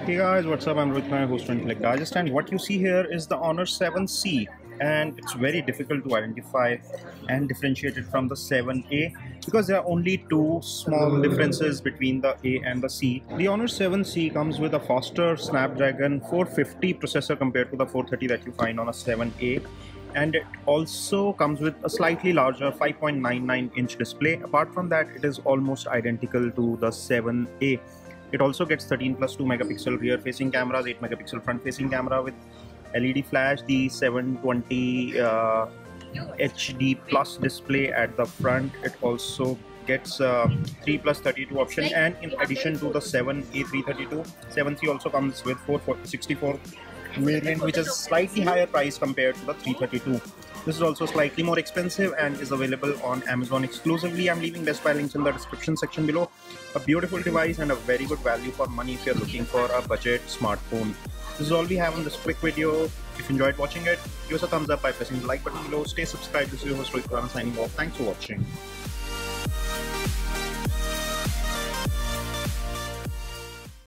Hey guys, what's up? I'm Rohit Khurana, host of Intellect Digest, and what you see here is the Honor 7C, and it's very difficult to identify and differentiate it from the 7A because there are only two small differences between the A and the C. The Honor 7C comes with a faster Snapdragon 450 processor compared to the 430 that you find on a 7A. And it also comes with a slightly larger 5.99-inch display. Apart from that, it is almost identical to the 7A. It also gets 13 plus 2 megapixel rear facing cameras, 8 megapixel front facing camera with LED flash, the 720 HD plus display at the front. It also gets 3 plus 32 option, and in addition to the 7A 332, 7C also comes with 464 variant, which is slightly higher price compared to the 332. This is also slightly more expensive and is available on Amazon exclusively. I'm leaving Best Buy links in the description section below. A beautiful device and a very good value for money if you're looking for a budget smartphone. This is all we have on this quick video. If you enjoyed watching it, give us a thumbs up by pressing the like button below. Stay subscribed. This is your host Rohit Khurana signing off. Thanks for watching.